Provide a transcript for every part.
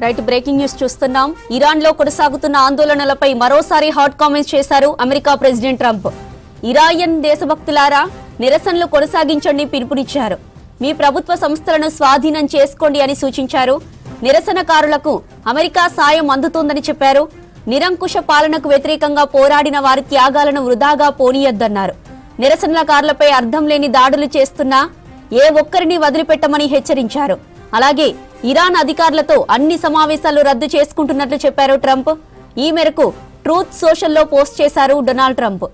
Right breaking news చూస్తున్నాం. Iran లో కొనసాగుతున్న ఆందోళనలపై మరోసారి హాట్ కామెంట్స్ చేశారు అమెరికా ప్రెసిడెంట్ ట్రంప్. ఇరానియన్ దేశభక్తులారా నిరసనలు కొనసాగించండి పిలుపునిచ్చారు. మీ ప్రభుత్వ సంస్థలను స్వాధీనం చేసుకోండి అని సూచించారు. నిరసనకారులకు అమెరికా సాయం అందుతోందని చెప్పారు. నిరంకుశ పాలనకు వ్యతిరేకంగా పోరాడిన వారి త్యాగాలను వృధాగా పోనీయొద్దన్నారు. నిరసనకారులపై అర్థం లేని దాడులు చేస్తున్నా ఏ ఒక్కరిని వదిలిపెట్టమని హెచ్చరించారు. అలాగే ఇరాన్ అధికారులతో అన్ని సమావేశాలు రద్దు చేసుకుంటున్నట్లు చెప్పారు ట్రంప్. ఈ మేరకు ట్రూత్ సోషల్లో పోస్ట్ చేశారు డొనాల్డ్ ట్రంప్.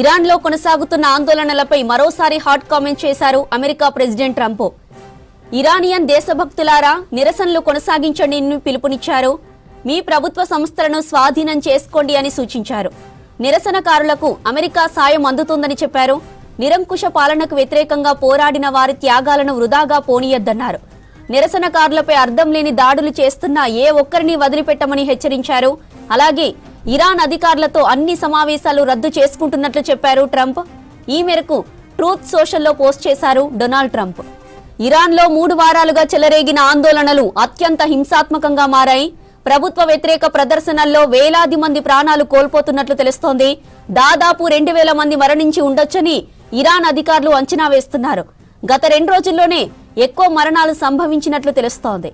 ఇరాన్ లో కొనసాగుతున్న ఆందోళనలపై మరోసారి హాట్ కామెంట్ చేశారు అమెరికా ప్రెసిడెంట్ ట్రంప్. ఇరానియన్ దేశభక్తులారా నిరసనలు కొనసాగించండి అని పిలుపునిచ్చారు. మీ ప్రభుత్వ సంస్థలను స్వాధీనం చేసుకోండి అని సూచించారు. నిరసనకారులకు అమెరికా సాయం అందుతుందని చెప్పారు. నిరంకుశ పాలనకు వ్యతిరేకంగా పోరాడిన వారి త్యాగాలను వృధాగా పోనీయొద్దన్నారు. నిరసనకారులపై అర్థం లేని దాడులు చేస్తున్న ఏ ఒక్కరిని వదిలిపెట్టమని హెచ్చరించారు. అలాగే ఇరాన్ అధికారులతో అన్ని సమావేశాలు రద్దు చేసుకుంటున్నట్లు చెప్పారు ట్రంప్. ఈ మేరకు ట్రూత్ సోషల్లో పోస్ట్ చేశారు డొనాల్డ్ ట్రంప్. ఇరాన్లో 3 వారాలుగా చెలరేగిన ఆందోళనలు అత్యంత హింసాత్మకంగా మారాయి. ప్రభుత్వ వ్యతిరేక ప్రదర్శనల్లో వేలాది మంది ప్రాణాలు కోల్పోతున్నట్లు తెలుస్తోంది. దాదాపు 2000 మంది మరణించి ఉండొచ్చని ఇరాన్ అధికారులు అంచనా వేస్తున్నారు. గత 2 రోజుల్లోనే ఎక్కువ మరణాలు సంభవించినట్లు తెలుస్తోంది.